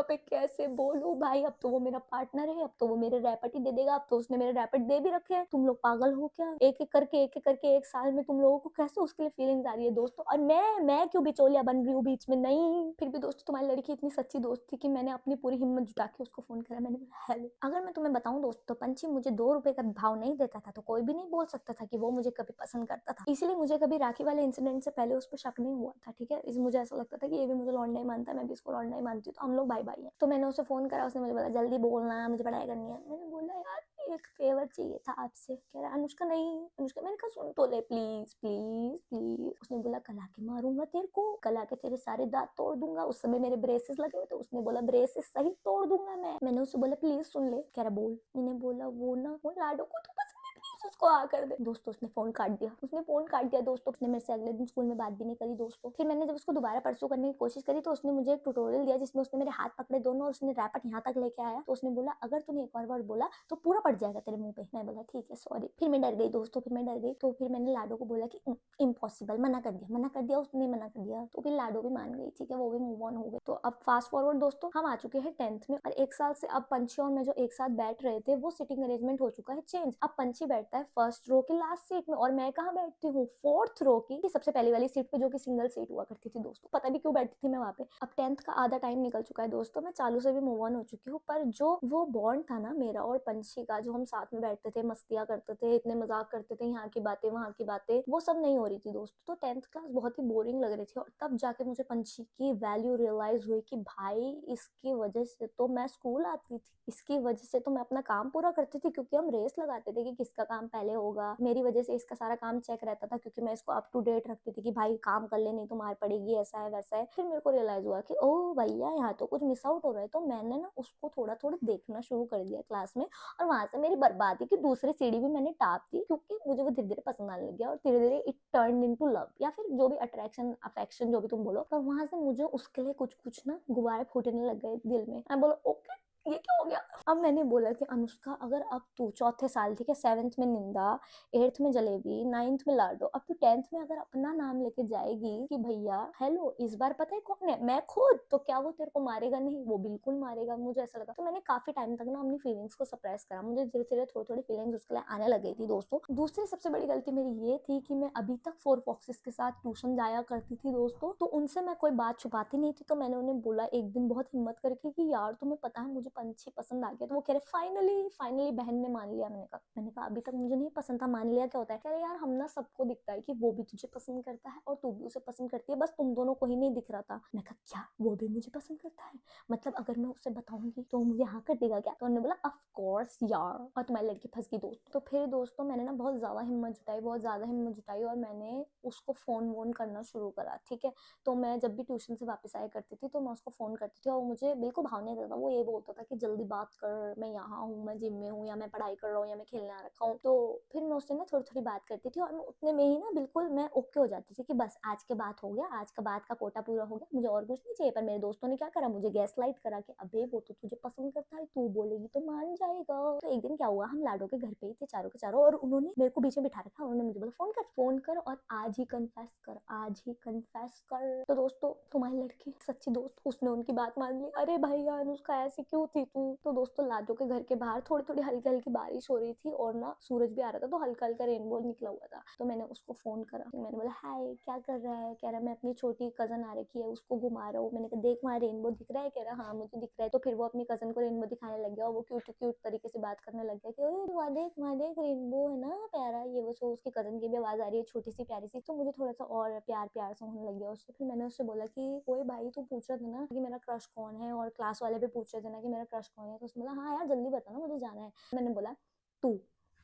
मैं कैसे बोलूं भाई, अब तो वो मेरा पार्टनर है, अब तो वो मेरे रैपट ही दे देगा, अब तो उसने मेरे रैपट दे भी रखे हैं। तुम लोग पागल हो क्या? एक एक करके एक साल में तुम लोगों को कैसे उसके लिए फीलिंग्स आ रही है दोस्तों, और मैं क्यों बिचौलिया बन रही हूँ बीच में? नहीं, फिर भी दोस्तों तुम्हारी लड़की इतनी सच्ची दोस्त थी कि मैंने अपनी पूरी हिम्मत जुटा के उसको फोन करा। मैंने बोला हेलो। अगर मैं तुम्हें बताऊं दोस्तों, पंछी मुझे 2 रुपए का भाव नहीं देता था, तो कोई भी नहीं बोल सकता था कि वो मुझे कभी पसंद करता था। इसलिए मुझे कभी राखी वाले इंसिडेंट से पहले उस पर शक नहीं हुआ था, ठीक है। मुझे ऐसा लगता था कि ये भी मुझे लौंडा ही मानता है, मैं भी इसको लौंडा ही मानती हूँ, तो हम लोग भाई भाई हैं। तो मैंने उसे फोन करा, उसने मुझे बोला जल्दी बोलना, मुझे पढ़ाई करनी है। मैंने बोला यार एक फेवर चाहिए था आपसे। कह रहा अनुष्का नहीं अनुष्का। मैंने कहा सुन तो ले प्लीज प्लीज प्लीज। उसने बोला कल आके मारूंगा तेरे को, कल आके तेरे सारे दांत तोड़ दूंगा। उस समय मेरे ब्रेसेस लगे हुए थे, उसने बोला ब्रेसेस सही तोड़ दूंगा मैं। मैंने उससे बोला प्लीज सुन ले। कह रहा बोल। मैंने बोला वो ना वो लाडो को तो पसंद है, प्लीज उसको आ कर दे। दोस्तों उसने फोन काट दिया दोस्तों। उसने मेरे से अगले दिन स्कूल में बात भी नहीं करी दोस्तों। फिर मैंने जब उसको दोबारा परसू करने की कोशिश करी, तो उसने मुझे एक ट्यूटोरियल दिया जिसमें उसने मेरे हाथ पकड़े दोनों और उसने रैपट यहाँ तक लेके आया। तो उसने बोला अगर तूने एक और बार बोला तो पूरा पड़ जाएगा तेरे मुंह पे। मैं बोला ठीक है सॉरी। फिर मैं डर गई दोस्तों, तो फिर मैंने लाडो को बोला कि इम्पॉसिबल, मना कर दिया उसने मना कर दिया। तो फिर लाडो भी मान गई, ठीक है, वो भी मूव ऑन हो गए। तो अब फास्ट फॉरवर्ड दोस्तों, हम आ चुके हैं 10th में, और 1 साल से अब पंछी और मैं जो एक साथ बैठ रहे थे वो सिटिंग अरेंजमेंट हो चुका है चेंज। अब पंछी बैठता है फर्स्ट रो की लास्ट सीट में, और मैं कहाँ बैठती हूँ 4th रो की सबसे पहले वाली सीट पे, जो कि सिंगल सीट हुआ करती थी दोस्तों। पता भी क्यों बैठती थी मैं वहाँ पे। अब 10th का आधा टाइम निकल चुका है दोस्तों, मैं चालू से भी मूव ऑन हो चुकी हूँ, पर जो वो बॉन्ड था ना मेरा और पंछी का, जो हम साथ में बैठते थे, मस्तियां करते थे, इतने मजाक करते थे, यहाँ की बातें वहाँ की बातें, वो सब नहीं हो रही थी दोस्तों। तो 10th क्लास बहुत ही बोरिंग लग रही थी, और तब जाके मुझे पंछी की वैल्यू रियलाइज हुई कि भाई इसकी वजह से तो मैं स्कूल आती थी, इसकी वजह से तो मैं अपना काम पूरा करती थी, क्योंकि हम रेस लगाते थे कि किसका काम पहले होगा। मेरी वजह से इसका सारा काम चेक रहता था, क्योंकि मैं इसको अप टू डेट रखती थी कि भाई काम कर ले नहीं तो मार पड़ेगी, ऐसा है वैसा है। फिर मेरे को रियलाइज हुआ कि ओ भैया यहाँ तो कुछ मिस आउट हो रहा है। तो मैंने ना उसको थोड़ा थोड़ा देखना शुरू कर दिया क्लास में, और वहां से मेरी बर्बादी की दूसरी सीढ़ी भी मैंने टाप दी, क्योंकि मुझे वो धीरे धीरे पसंद आने लग गया, और धीरे धीरे इट टर्न इनटू लव, या फिर जो भी अट्रैक्शन अफेक्शन जो भी तुम बोलो। पर वहां से मुझे उसके लिए कुछ कुछ ना गुब्बारे फूटने लग गए दिल में। मैं बोला ओके ये क्या हो गया। अब मैंने बोला कि अनुष्का अगर अब तू चौथे साल, ठीक है, 7th में निंदा, 8th में जलेबी, 9th में लाडो, अब तू 10th में अगर अपना नाम लेके जाएगी कि भैया हेलो इस बार पता है कौन है, मैं खुद, तो क्या वो तेरे को मारेगा? नहीं, वो बिल्कुल मारेगा। मुझे ऐसा लगा, तो मैंने काफी टाइम तक ना अपनी फीलिंग्स को सप्रेस करा। मुझे धीरे धीरे थोड़ी थोड़ी फीलिंग्स उसके लिए आने लग गई थी दोस्तों। दूसरी सबसे बड़ी गलती मेरी ये थी कि मैं अभी तक 4 फॉक्सेस के साथ ट्यूशन जाया करती थी दोस्तों, तो उनसे मैं कोई बात छुपाती नहीं थी। तो मैंने उन्हें बोला एक दिन बहुत हिम्मत करके कि यार तुम्हें पता है मुझे पंछी पसंद आ गया। तो वो कह रहे फाइनली फाइनली बहन ने मान लिया। मैंने कहा अभी तक मुझे नहीं पसंद था, मान लिया क्या होता है? कह रहे यार हम ना सबको दिखता है कि वो भी तुझे पसंद करता है और तू भी उसे पसंद करती है, बस तुम दोनों को ही नहीं दिख रहा था। मैंने कहा क्या वो भी मुझे पसंद करता है? मतलब अगर मैं उसे बताऊंगी तो मुझे हाँ कर देगा क्या? तो उन्होंने बोला ऑफ कोर्स यार, और तुम्हारी लड़की फंस गई दोस्त। तो फिर दोस्तों मैंने ना बहुत ज्यादा हिम्मत जुटाई, बहुत ज्यादा हिम्मत जुटाई, और मैंने उसको फोन वोन करना शुरू करा, ठीक है। तो मैं जब भी ट्यूशन से वापस आया करती थी तो मैं उसको फ़ोन करती थी, और मुझे बिल्कुल भाव नहीं देता था। वो ये बोलता था कि जल्दी बात कर, मैं यहाँ हूँ, मैं जिम में हूँ, या मैं पढ़ाई कर रहा हूँ, या मैं खेलने आ रखा हूँ। तो फिर मैं उससे ना थोड़ी थोड़ी बात करती थी, और मैं उतने में ही ना बिल्कुल मैं ओके हो जाती थी कि बस आज के बात हो गया, आज का बात का कोटा पूरा हो गया, मुझे और कुछ नहीं चाहिए। पर मेरे दोस्तों ने क्या करा, मुझे गैस लाइट करा कि अबे वो तो तुझे पसंद करता है, तू बोलेगी तो मान जाएगा। तो एक दिन क्या हुआ, हम लाडो के घर पे ही थे चारों के चारों, और उन्होंने मेरे को बीच में बिठा रखा। उन्होंने मुझे बोला फोन कर और आज ही कन्फेस कर, आज ही कन्फेस कर। तो दोस्तों तुम्हारी लड़की सच्ची दोस्त, उसने उनकी बात मान ली। अरे भैया अनुष्का ऐसी क्यों थी तू? तो दोस्तों लाडो के घर के बाहर थोड़ी थोड़ी हल्की हल्की बारिश हो रही थी, और ना सूरज भी आ रहा था, तो हल्का हल्का रेनबो निकला हुआ था। तो मैंने उसको फोन करा, मैंने बोला हाय क्या कर रहा है? कह रहा मैं अपनी छोटी कजन आ रखी है उसको घुमा रहा हूँ। मैंने कहा देख वहाँ रेनबो दिख रहा है? कह रहा हाँ मुझे दिख रहा है। तो फिर वो अपनी कजन को रेनबो दिखाने लग गया, और वो क्यूट क्यूट तरीके से बात करने लग गया कि वहाँ देख रेनबो है ना प्यारा, ये वो। सो उसकी कजन की भी आवाज आ रही है छोटी सी प्यारी सी। तो मुझे थोड़ा सा और प्यार प्यार सा होने लग गया उससे। फिर मैंने उससे बोला कि ओए भाई तू पूछ रहा था ना कि मेरा क्रश कौन है, और क्लास वाले भी पूछ रहे थे ना कि मेरा क्रश कौन है। तो उसने बोला हाँ यार जल्दी बता ना मुझे जाना है। मैंने बोला तू।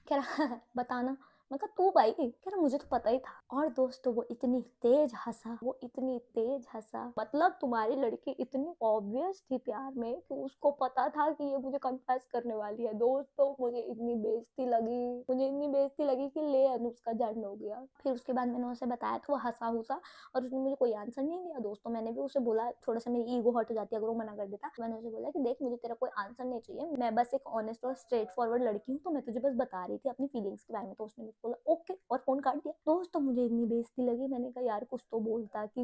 कह रहा बताना। मैं कहा तू भाई? कह रहा मुझे तो पता ही था। और दोस्तों वो इतनी तेज हंसा, वो इतनी तेज हंसा, मतलब तुम्हारी लड़की इतनी ऑब्वियस थी प्यार में कि उसको पता था कि ये मुझे कन्फेस करने वाली है। दोस्तों मुझे इतनी बेइज्जती लगी, मुझे इतनी बेइज्जती लगी कि ले अनुष्का जन्म हो गया। फिर उसके बाद मैंने उसे बताया तो वो हंसा हुसा, और उसने मुझे कोई आंसर नहीं दिया। दोस्तों मैंने भी उसे बोला, थोड़ा सा मेरी ईगो हर्ट हो जाती है अगर वो मना कर देता। मैंने उसे बोला कि देख मुझे तेरा कोई आंसर नहीं चाहिए, मैं बस एक ऑनेस्ट और स्ट्रेट फॉरवर्ड लड़की हूँ, तो मैं तुझे बस बता रही थी अपनी फीलिंग्स के बारे में। तो उसने मुझे बोला ओके, और फोन काट दिया। दोस्तों मुझे इतनी बेइज्जती लगी, मैंने कहा यार कुछ तो बोलता कि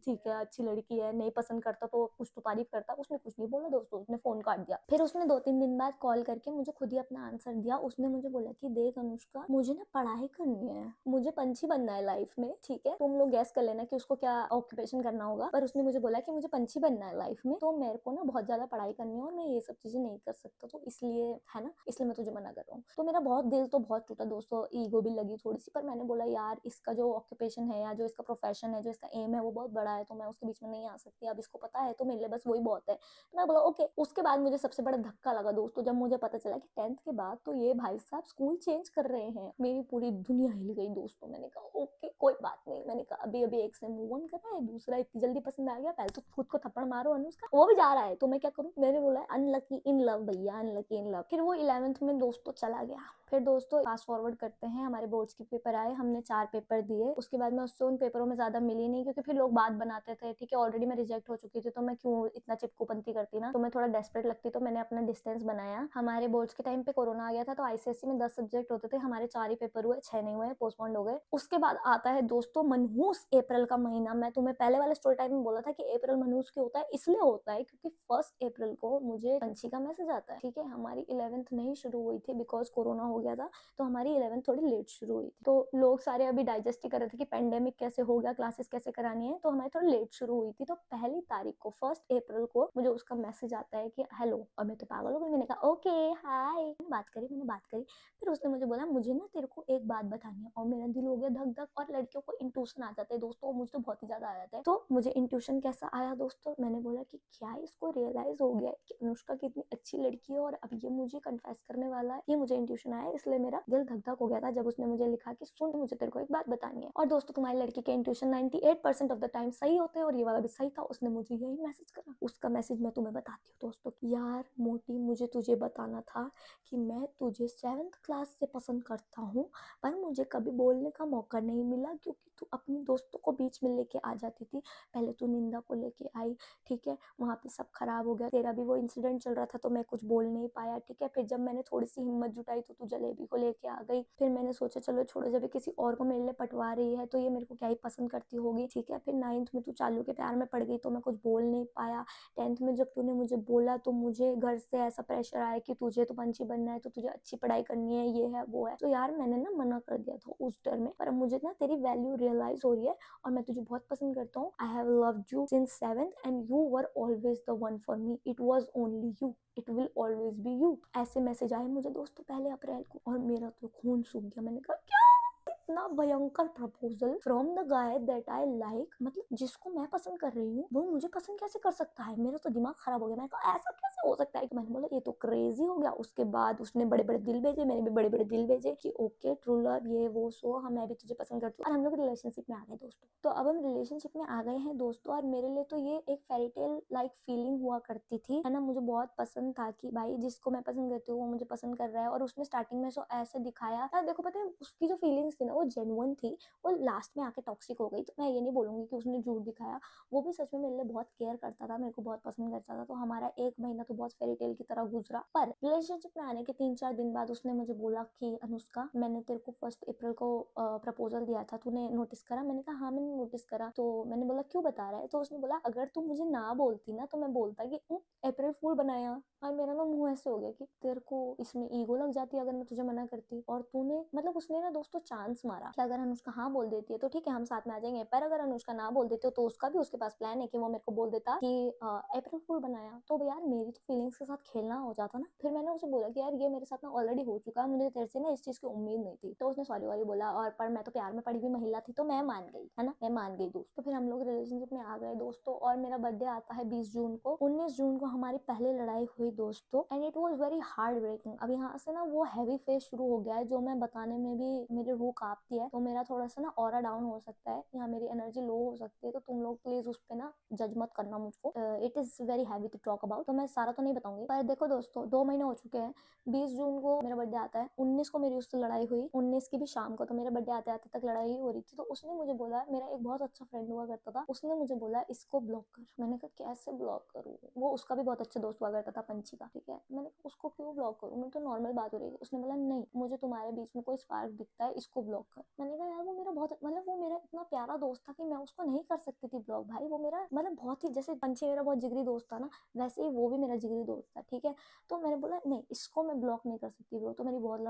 ठीक है अच्छी लड़की है, नहीं पसंद करता तो कुछ तो तारीफ करता। उसने कुछ नहीं बोला दोस्तों, उसने फोन काट दिया। फिर उसने 2-3 दिन बाद कॉल करके मुझे खुद ही अपना आंसर दिया। उसने मुझे बोला कि देख अनुष्का मुझे ना पढ़ाई करनी है, मुझे पंछी बनना है लाइफ में, ठीक है तुम लोग गैस कर लेना कि उसको क्या ऑक्यूपेशन करना होगा। पर उसने मुझे बोला कि मुझे पंछी बनना है लाइफ में, तो मेरे को ना बहुत ज्यादा पढ़ाई करनी है और मैं ये सब चीजें नहीं कर सकता, तो इसलिए है ना, इसलिए मैं तुझे मना कर रहा हूँ। तो मेरा बहुत दिल तो बहुत टूटा दोस्तों, ईगो भी लगी थोड़ी सी। पर मैंने बोला यार इसका जो ऑक्यूपेशन है या जो इसका प्रोफेशन है, जो इसका एम है वो बहुत बड़ा है, तो मैं उसके बीच में नहीं आ सकती। अब इसको पता है तो मेरे लिए बस वही बहुत है। तो मैं बोला ओके। उसके बाद मुझे सबसे बड़ा धक्का लगा दोस्तों जब मुझे पता चला कि 10th के बाद तो ये भाई साहब स्कूल चेंज कर रहे हैं। मेरी पूरी दुनिया हिल गई दोस्तों। मैंने कहा ओके कोई बात नहीं, मैंने कहा अभी अभी एक से मूव ऑन कर रहा है, दूसरा इतनी जल्दी पसंद आ गया, पहले तो खुद को थप्पड़ मारो अनुष्का, वो भी जा रहा है तो मैं क्या करूँ। मैंने बोला अनलकी इन लव भैया, अनलकी इन लव। फिर वो 11th में दोस्तों चला गया। फिर दोस्तों फास्ट फॉरवर्ड करते हैं, हमारे बोर्ड्स के पेपर आए, हमने 4 पेपर दिए। उसके बाद मैं उससे उन पेपरों में ज्यादा मिली नहीं, क्योंकि फिर लोग बात बनाते थे, ठीक है ऑलरेडी मैं रिजेक्ट हो चुकी थी तो मैं क्यों इतना चिपकूपंती करती ना, तो मैं थोड़ा डेस्परेट लगती, तो मैंने अपना डिस्टेंस बनाया। हमारे बोर्ड्स के टाइम पे कोरोना आ गया था, तो आईसीएसई में 10 सब्जेक्ट होते थे, हमारे 4 ही पेपर हुए, 6 नहीं हुए, पोस्टपोन हो गए। उसके बाद आता है दोस्तों मनहूस अप्रैल का महीना। मैं तुम्हें पहले वाले स्टोरी टाइम में बोला था कि अप्रैल मनहूस क्यों होता है, इसलिए होता है क्योंकि 1 अप्रैल को मुझे पंछी का मैसेज आता है, ठीक है। हमारी 11th नहीं शुरू हुई थी बिकॉज कोरोना हो गया था, तो हमारी 11th थोड़ी लेट शुरू हुई थी। तो लोग सारे अभी डाइजेस्ट ही कर रहे थे कि पेंडेमिक कैसे हो गया, क्लासेस कैसे करानी है, तो हमारी थोड़ी लेट शुरू हुई थी। तो पहली तारीख को 1 अप्रैल को मुझे उसका मैसेज आता है कि हेलो, और मैं तो पागल हो गई। मैंने कहा ओके हाय, मैंने बात करी। फिर उसने मुझे बोला मुझे ना तेरे को एक बात बतानी है, और मेरा दिल हो गया धक धक। और लड़कियों को इंट्यूशन आ जाता है दोस्तों, मुझे तो बहुत ही ज्यादा आ जाता है। तो मुझे इंट्यूशन कैसा आया दोस्तों, मैंने बोला कि क्या इसको रियलाइज हो गया है कि अनुष्का कितनी अच्छी लड़की है और अब ये मुझे कन्फेस करने वाला है। ये मुझे इंट्यूशन आया, इसलिए मेरा दिल धक धक हो गया था जब उसने मुझे लिखा कि सुन मुझे तेरे को एक बात बतानी है। और दोस्तों तुम्हारी लड़की के इंट्यूशन 98% ऑफ द टाइम सही होते हैं, और ये वाला भी सही था। उसने मुझे यही मैसेज करा। उसका मैसेज मैं तुम्हें बताती हूँ दोस्तों। यार मोटी, मुझे तुझे बताना था कि मैं तुझे 7th क्लास से पसंद करता हूँ, पर मुझे कभी बोलने का मौका नहीं मिला क्योंकि तू अपनी दोस्तों को बीच में लेके आ जाती थी। पहले तू निंदा को लेके आई, ठीक है, वहाँ पे सब खराब हो गया, तेरा भी वो इंसिडेंट चल रहा था तो मैं कुछ बोल नहीं पाया, ठीक है। फिर जब मैंने थोड़ी सी हिम्मत जुटाई तो तू जलेबी को लेके आ गई। फिर मैंने सोचा चलो छोड़ो, जब ये किसी और को मेरे लिए पटवा रही है तो ये मेरे को क्या ही पसंद करती होगी, ठीक है। फिर 9th में तू चालू के प्यार में पड़ गई तो मैं कुछ बोल नहीं पाया। 10th में जब तूने मुझे बोला तो मुझे घर से ऐसा प्रेशर आया कि तुझे तो पंछी बनना है, तो तुझे अच्छी पढ़ाई करनी है, ये है वो है। तो यार मैंने ना मना कर दिया था उस डर में, पर मुझे ना तेरी वैल्यू रियलाइज हो रही है और मैं तुझे बहुत पसंद करता हूँ। I have loved you since 7th and you were always the one for me, it was only you, it will always be you. ऐसे मैसेज आए मुझे दोस्तों पहले अप्रैल को और मेरा तो खून सूख गया। मैंने कहा क्या इतना भयंकर proposal from the guy that I like, मतलब जिसको मैं पसंद कर रही हूँ वो मुझे पसंद कैसे कर सकता है। मेरा तो दिमाग खराब हो गया। मैंने कहा ऐसा कैसे हो सकता है। तो मैंने बोला ये तो क्रेजी हो गया। उसके बाद उसने बड़े बड़े दिल भेजे, मैंने भी बड़े बड़े दिल भेजे कि ओके ट्रू लव ये वो सो हम मैं भी तुझे पसंद करती हूँ। और हम लोग रिलेशनशिप में आ गए दोस्तों। तो अब हम रिलेशनशिप में आ गए हैं दोस्तों और मेरे लिए तो ये एक फेरीटेल लाइक फीलिंग हुआ करती थी, है ना। मुझे बहुत पसंद था कि भाई जिसको मैं पसंद करती हूँ वो मुझे पसंद कर रहा है। और उसने स्टार्टिंग में ऐसे दिखाया था, देखो पता है उसकी जो फीलिंग्स थी ना वो जेन्युइन थी, वो लास्ट में आके टॉक्सिक हो गई। तो मैं ये नहीं बोलूंगी कि उसने झूठ दिखाया, वो भी सच में मेरे लिए बहुत केयर करता था, मेरे को बहुत पसंद करता था। तो हमारा 1 महीना तो बहुत फेरीटेल की तरह गुजरा। पर रिलेशनशिप में आने के 3-4 दिन बाद उसने मुझे बोला कि अनुष्का मैंने तेरे को 1 अप्रैल को प्रपोजल दिया था, तूने नोटिस करा। मैंने कहा हाँ मैंने नोटिस करा। तो मैंने बोला क्यों बता रहा है। तो उसने बोला अगर तू मुझे ना बोलती ना तो मैं बोलता कि अप्रैल फूल बनाया। और मेरा ना मुंह ऐसे हो गया कि तेरे को इसमें ईगो लग जाती अगर मैं तुझे मना करती। और तूने मतलब उसने ना दोस्तों चांस मारा कि अगर अनुष्का हाँ बोल देती है तो ठीक है हम साथ में आ जाएंगे, पर अगर अनुष्का ना बोल देती तो उसका भी उसके पास प्लान है कि वो मेरे को बोल देता कि अप्रैल फूल बनाया। तो यार मेरी तो फीलिंग्स के साथ खेलना हो जाता ना। फिर मैंने उसे बोला कि यार ये मेरे साथ ना ऑलरेडी हो चुका है, मुझे तेरे से ना इस चीज की उम्मीद नहीं थी। तो उसने सॉरी वॉरी बोला और पर मैं तो प्यार में पड़ी हुई महिला थी तो मैं मान गई, है ना, मैं मान गई दोस्त। तो फिर हम लोग रिलेशनशिप में आ गए दोस्तों और मेरा बर्थडे आता है 20 जून को। 19 जून को हमारी पहली लड़ाई हुई दोस्तों and it was very hard breaking. अब यहाँ से ना वो हैवी फेज शुरू हो गया है जो मैं बताने में भी मेरी रूह कांपती है। तो मेरा थोड़ा सा ना ऑरा डाउन हो सकता है या मेरी एनर्जी लो हो सकती है, तो तुम लोग प्लीज उस पे ना जज मत करना मुझको। It is very heavy to talk about, तो मैं सारा तो नहीं बताऊंगी। पर देखो दोस्तों 2 महीने हो चुके हैं। 20 जून को मेरा बर्थडे आता है, 19 को मेरी उससे लड़ाई हुई, 19 की भी शाम को। तो मेरे बर्थडे आते आते तक लड़ाई हो रही थी। तो उसने मुझे बोला, मेरा एक बहुत अच्छा फ्रेंड हुआ करता था, उसने मुझे बोला इसको ब्लॉक कर। मैंने कहा कैसे ब्लॉक करूँ, वो उसका भी बहुत अच्छा दोस्त हुआ करता था पंछी का, ठीक है। मैंने कहा उसको क्यों ब्लॉक करूँ, मैं तो नॉर्मल बात हो रही है। उसने बोला नहीं मुझे तुम्हारे बीच में कोई स्पार्क दिखता है, इसको ब्लॉक कर। मैंने कहा यार वो मेरा बहुत मतलब वो मेरा इतना प्यारा दोस्त था कि मैं उसको नहीं कर सकती थी ब्लॉक। भाई वो मेरा मतलब बहुत ही, जैसे पंछी मेरा बहुत जिगरी दोस्त था ना, वैसे ही वो भी मेरा जिगरी दोस्त था, ठीक है। तो मैंने बोला नहीं इसको मैं ब्लॉक नहीं कर सकती ब्रो। तो मेरी बहुत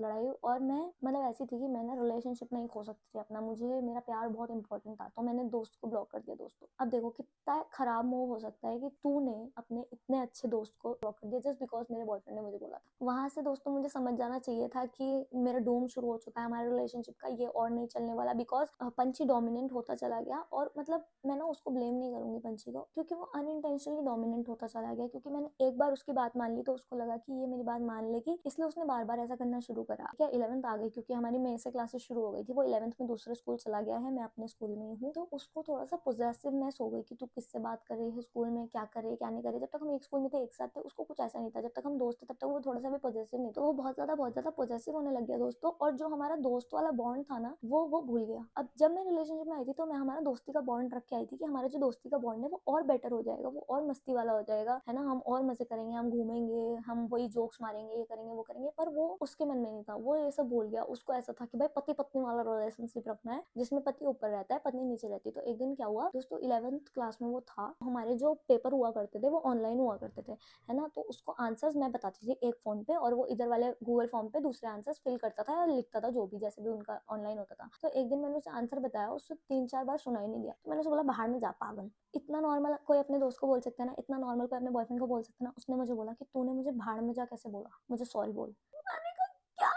लड़ाई और मैं मतलब ऐसी थी कि मैंने रिलेशनशिप नहीं खो सकती थी अपना, मुझे मेरा प्यार बहुत इंपॉर्टेंट था। तो मैंने दोस्त को ब्लॉक कर दिया दोस्तों। अब देखो कितना खराब मोह हो सकता है कि तूने अपने इतने अच्छे दोस्त को ब्लॉक कर दिया जस्ट बिकॉज मेरे बॉयफ्रेंड ने मुझे बोला था। वहां से दोस्तों मुझे समझ जाना चाहिए था कि मेरा डूम शुरू हो चुका है हमारे रिलेशनशिप का, ये और नहीं चलने वाला। बिकॉज पंछी डोमिनेंट होता चला गया और मतलब मैं ना उसको ब्लेम नहीं करूंगी पंछी को, क्योंकि वो अनइंटेंशनली डोमिनेंट होता चला गया। क्योंकि मैंने एक बार उसकी बात मान ली तो उसको लगा कि ये मेरी बात मान लेगी, इसलिए उसने बार बार ऐसा करना शुरू करा। क्या 11th आ गई, क्योंकि हमारी मई से क्लासेस शुरू हो गई थी, वो 11th में दूसरे स्कूल चला गया है, मैं अपने स्कूल में ही हूँ। तो उसको थोड़ा सा पोजेसिवनेस हो गई कि तू किससे बात कर रही है स्कूल में, क्या कर रही है क्या नहीं कर रही। जब तक हम एक स्कूल में थे एक साथ थे उसको कुछ ऐसा नहीं था, जब तक हम दोस्त थे तब तक वो थोड़ा सा भी पॉजिटिव नहीं। तो वो बहुत ज्यादा पॉजिटिव होने लग गया दोस्तों। और जो हमारा दोस्त वाला बॉन्ड था ना वो भूल गया। अब जब मैं रिलेशनशिप में आई थी तो मैं हमारा दोस्ती का बॉन्ड रख के आई थी कि हमारा जो दोस्ती का बॉन्ड है वो और बेटर हो जाएगा, वो और मस्ती वाला हो जाएगा, है ना। हम और मजे करेंगे, हम घूमेंगे, हम वही जोक्स मारेंगे, ये करेंगे वो करेंगे। पर वो उसके मन में नहीं था, वो ये सब भूल गया। उसको ऐसा था कि भाई पति पत्नी वाला रिलेशनशिप रखना है जिसमें पति ऊपर रहता है पत्नी नीचे रहती है। तो एक दिन क्या हुआ दोस्तों, 11th क्लास में वो था, हमारे जो पेपर हुआ करते थे वो ऑनलाइन हुआ करते थे, है ना। तो उसको आंसर्स मैं बताती थी एक फोन पे और वो इधर वाले गूगल फॉर्म पे दूसरे आंसर्स फिल करता था या लिखता था, जो भी जैसे भी उनका ऑनलाइन होता था। तो एक दिन मैंने उसे आंसर बताया, उससे 3-4 बार सुनाई नहीं दिया। तो मैंने उसे बोला बाहर में जा पागल। इतना नॉर्मल कोई अपने दोस्त को बोल सकता है ना, इतना नॉर्मल कोई अपने बॉयफ्रेंड को बोल सकता है ना। उसने मुझे बोला कि तूने मुझे भाड़ में जा कैसे बोला, मुझे सॉरी बोल। मैंने कहा क्या,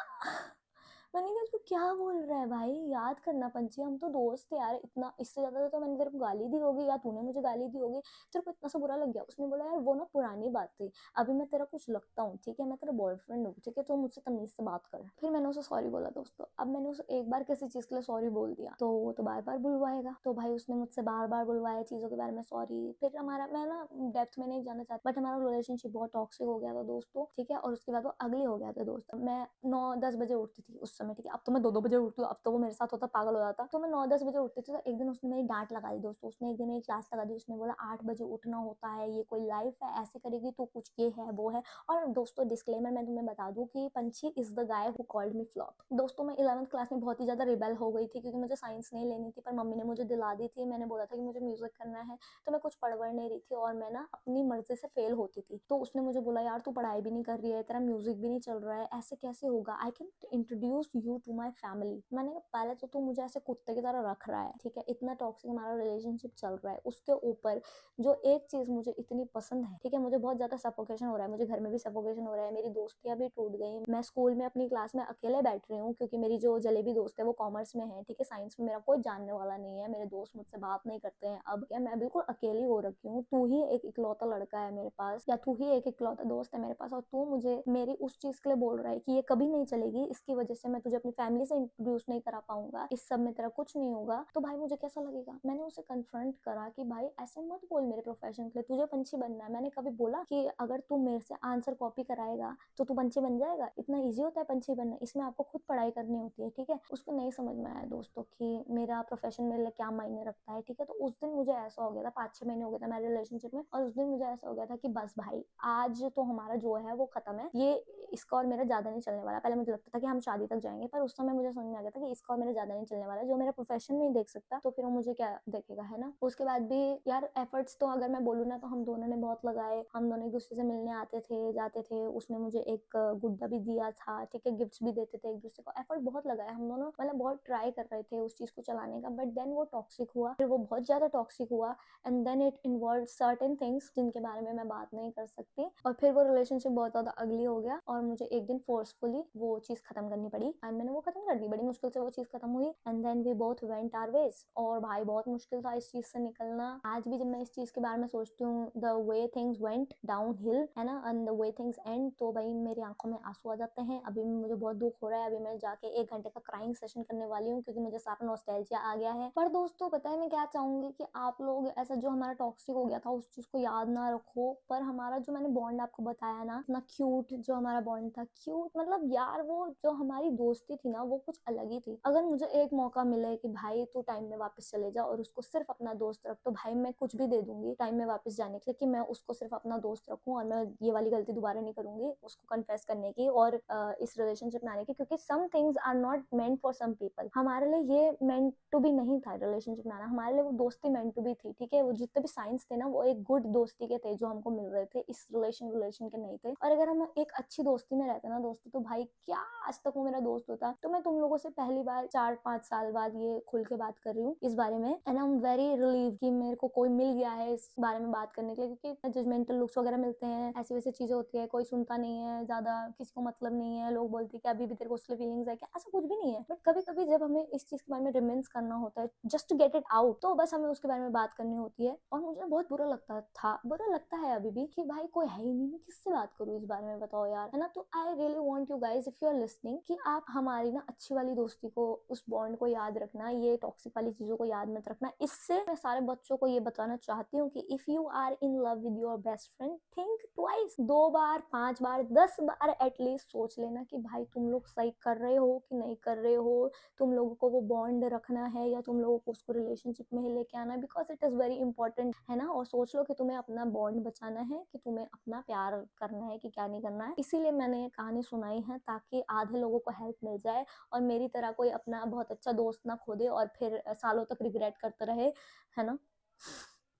मैंने कहा तू क्या बोल रहा है भाई, याद करना पंछी हम तो दोस्त थे यार। इतना इससे ज्यादा तो मैंने तेरे को गाली दी होगी या तूने मुझे गाली दी होगी, तेरे को इतना सा बुरा लग गया। उसने बोला यार वो ना पुरानी बात थी, अभी मैं तेरा कुछ लगता हूँ, ठीक है, मैं तेरा बॉयफ्रेंड हूँ, ठीक है, तो मुझसे तमीज से बात कर। फिर मैंने उसे सॉरी बोला दोस्तों। अब मैंने उसे एक बार किसी चीज के लिए सॉरी बोल दिया तो वो तो बार बार बुलवाएगा। तो भाई उसने मुझसे बार बार बुलवाया चीजों के बारे में सॉरी। फिर हमारा, मैं ना डेप्थ में नहीं जाना चाहती, बट हमारा रिलेशनशिप बहुत टॉक्सिक हो गया था दोस्तों, ठीक है। और उसके बाद वो अगली हो गया था दोस्त। मैं 9-10 बजे उठती थी उससे समय, ठीक है। अब तो मैं 2-2 बजे उठती हूँ, अब तो वो मेरे साथ होता पागल हो जाता। तो मैं 9-10 बजे उठती थी, तो एक दिन उसने मेरी डाँट लगा दी दोस्तों, उसने एक दिन मेरी क्लास लगा दी, उसने बोला 8 बजे उठना होता है, ये कोई लाइफ़ है, ऐसे करेगी तो कुछ ये है, वो है। और दोस्तों डिस्क्लेमर मैं तुम्हें बता दूँ कि पंछी is the guy who called me flop. दोस्तों मैं 11th क्लास में बहुत ही ज़्यादा रिबेल हो गई थी, क्योंकि मुझे साइंस नहीं लेनी थी, पर मम्मी ने मुझे दिला दी थी। मैंने बोला था कि मुझे म्यूज़िक करना है, तो मैं कुछ पढ़-वढ़ नहीं रही थी और मैं ना अपनी मर्ज़ी से फ़ेल होती थी। तो उसने मुझे बोला, यार तू पढ़ाई भी नहीं कर रही है, तेरा म्यूज़िक भी नहीं चल रहा है, ऐसे कैसे होगा? I can introduce you to my family. मैंने कहा पहले तो तू मुझे ऐसे कुत्ते की तरह रख रहा है, ठीक है? इतना टॉक्सिक हमारा रिलेशनशिप चल रहा है। उसके ऊपर जो एक चीज़ मुझे इतनी पसंद है, ठीक है? मुझे बहुत ज़्यादा सफोकेशन हो रहा है, मुझे घर में भी सफोकेशन हो रहा है, मेरी दोस्तियाँ भी टूट गई। मैं स्कूल में अपनी क्लास में अकेले बैठ रही हूँ, क्योंकि मेरी जो जलेबी दोस्त है वो कॉमर्स में है, ठीक है? साइंस में मेरा कोई जानने वाला नहीं है, मेरे दोस्त मुझसे बात नहीं करते हैं। अब क्या मैं बिल्कुल अकेली हो रखी हूँ, तू ही एक इकलौता लड़का है मेरे पास, या तू ही एक इकलौता दोस्त है मेरे पास, और तू मुझे मेरी उस चीज़ के लिए बोल रहा है कि ये कभी नहीं चलेगी, इसकी वजह से मैं तुझे अपनी फैमिली से इंट्रोड्यूस नहीं करा पाऊंगा, इस सब में तेरा कुछ नहीं होगा, तो भाई मुझे कैसा लगेगा? मैंने उसे कन्फ्रंट करा कि भाई ऐसे मत बोल मेरे प्रोफेशन के लिए, तुझे पंछी बनना है। मैंने कभी बोला कि अगर तू मेरे से आंसर कॉपी कराएगा तो तू पंछी बन जाएगा? इतना ईजी होता है पंछी बनना? इसमें आपको खुद पढ़ाई करनी होती है, ठीक है? उसको नहीं समझ में आया दोस्तों कि मेरा प्रोफेशन मेरे लिए क्या मायने रखता है, ठीक है? तो उस दिन मुझे ऐसा हो गया था, 5-6 महीने हो गए थे मेरे रिलेशनशिप में, और उस दिन मुझे ऐसा हो गया था कि बस भाई आज तो हमारा जो है वो खत्म है, ये इसका और मेरा ज़्यादा नहीं चलने वाला। पहले मुझे लगता था कि हम शादी तक जाएँगे, पर उस समय मुझे समझ में आ गया था कि इसका और मेरा ज़्यादा नहीं चलने वाला है। जो मेरा प्रोफेशन नहीं देख सकता, तो फिर वो मुझे क्या देखेगा, है ना? उसके बाद भी यार एफर्ट्स तो अगर मैं बोलूँ ना, तो हम दोनों ने बहुत लगाए। हम दोनों एक-दूसरे से मिलने आते थे, जाते थे। उसने मुझे एक गुड्डा भी दिया था, ठीक है? गिफ्ट्स भी देते थे एक-दूसरे को। एफर्ट बहुत लगाया हम दोनों, मतलब बहुत ट्राई कर रहे थे उस चीज़ को चलाने का, बट देन वो टॉक्सिक हुआ। फिर वो बहुत ज़्यादा टॉक्सिक हुआ, and then it involved certain things जिनके बारे में मैं बात नहीं कर सकती, और फिर वो रिलेशनशिप बहुत ज़्यादा अगली हो गया, और मुझे एक दिन फोर्सफुली वो चीज़ खत्म करनी पड़ी, एंड मैंने वो खत्म कर दी। बड़ी मुश्किल से वो चीज़ खत्म हुई, and then we both went our ways. और भाई बहुत मुश्किल था इस चीज़ से निकलना। आज भी जब मैं इस चीज़ के बारे में सोचती हूँ, the way things went down hill, है ना, and the way things and, तो भाई मेरी आंखों में आंसू आ जाते हैं। अभी मुझे बहुत दुख हो रहा है। अभी मैं जाके 1 घंटे का क्राइंग सेशन करने वाली हूँ, क्योंकि मुझे सारा नॉस्टैल्जिया आ गया है। पर दोस्तों पता है मैं क्या चाहूंगी कि आप लोग ऐसा जो हमारा टॉक्सिक हो गया था उस चीज़ को याद ना रखो, पर हमारा जो मैंने बॉन्ड आपको बताया ना, इतना क्यूट जो हमारा बॉन्ड था, क्यूट मतलब यार वो जो हमारी दोस्ती थी ना वो कुछ अलग ही थी। अगर मुझे एक मौका मिले कि भाई तू टाइम में वापस चले जा और उसको सिर्फ अपना दोस्त रख, तो भाई मैं कुछ भी दे दूंगी टाइम में वापस जाने के लिए, कि मैं उसको सिर्फ अपना दोस्त रखूं, और मैं ये वाली गलती दोबारा नहीं करूंगी उसको कन्फेस करने की और इस रिलेशनशिप में आने की, क्योंकि some things are not meant for some people. हमारे लिए ये मेंट टू बी नहीं था रिलेशनशिप में आना, हमारे लिए वो दोस्ती मेंट टू बी थी, ठीक है? वो जितने भी साइंस थे ना वो एक गुड दोस्ती के थे जो हमको मिल रहे थे, इस रिलेशन के नहीं थे। और अगर हम एक अच्छी दोस्ती में रहते ना दोस्तों, तो भाई क्या आज तक वो मेरा दोस्त होता। तो मैं तुम लोगों से पहली बार 4-5 साल बाद ये खुल के बात कर रही हूँ इस बारे में, and I am very relieve कि मेरे को कोई मिल गया है इस बारे में बात करने के लिए, क्योंकि जजमेंटल लुक्स वगैरह मिलते हैं, ऐसी वैसी चीजें होती है, कोई सुनता नहीं है ज्यादा, किसी को मतलब नहीं है, लोग बोलते हैं कि अभी भी तेरे को उसके फीलिंग्स है क्या, ऐसा कुछ भी नहीं है। बट कभी कभी जब हमें इस चीज के बारे में रिमेंस करना होता है just to get it out, तो बस हमें उसके बारे में बात करनी होती है। और मुझे बहुत बुरा लगता था, बुरा लगता है अभी भी, कि भाई कोई है ही नहीं, मैं किससे बात करूँ इस बारे में, बताओ यार, है ना? तो I really want you guys, if you are listening, कि आप हमारी ना अच्छी वाली दोस्ती को, उस बॉन्ड को याद रखना, ये टॉक्सिक वाली चीजों को याद मत रखना। इससे मैं सारे बच्चों को ये बताना चाहती हूँ कि if you are in love with your best friend, think twice, 2 बार 5 बार 10 बार एटलीस्ट सोच लेना कि भाई तुम लोग सही कर रहे हो कि नहीं कर रहे हो, तुम लोगों को वो बॉन्ड रखना है या तुम लोगों को उसको रिलेशनशिप में ही लेके आना है, because it is very important, है ना? और सोच लो कि तुम्हें अपना बॉन्ड बचाना है, कि तुम्हें अपना प्यार करना है कि क्या नहीं करना है। इसीलिए मैंने ये कहानी सुनाई है, ताकि आधे लोगों को हेल्प मिल जाए और मेरी तरह कोई अपना बहुत अच्छा दोस्त ना खो दे और फिर सालों तक रिग्रेट करते रहे, है ना?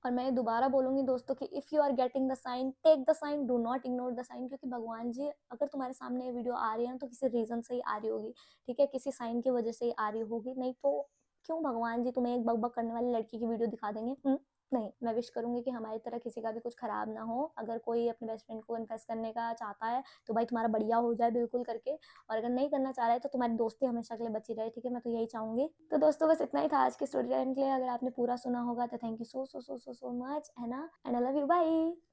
और मैं दोबारा बोलूंगी दोस्तों कि if you are getting the sign, take the sign, do not ignore the sign, क्योंकि भगवान जी अगर तुम्हारे सामने ये वीडियो आ रही है ना, तो किसी रीजन से ही आ रही होगी, ठीक है? किसी साइन की वजह से ही आ रही होगी, नहीं तो क्यों भगवान जी तुम्हें एक बकबक करने वाली लड़की की वीडियो दिखा देंगे? नहीं, मैं विश करूंगी कि हमारी तरह किसी का भी कुछ खराब ना हो। अगर कोई अपने बेस्ट फ्रेंड को कन्फेस करने का चाहता है तो भाई तुम्हारा बढ़िया हो जाए बिल्कुल करके, और अगर नहीं करना चाह रहा है तो तुम्हारी दोस्ती हमेशा के लिए बची रहे, ठीक है? मैं तो यही चाहूंगी। तो दोस्तों बस इतना ही था आज के स्टोरी टाइम के लिए। अगर आपने पूरा सुना होगा तो thank you so so so so so much, है ना? And I love you, bye.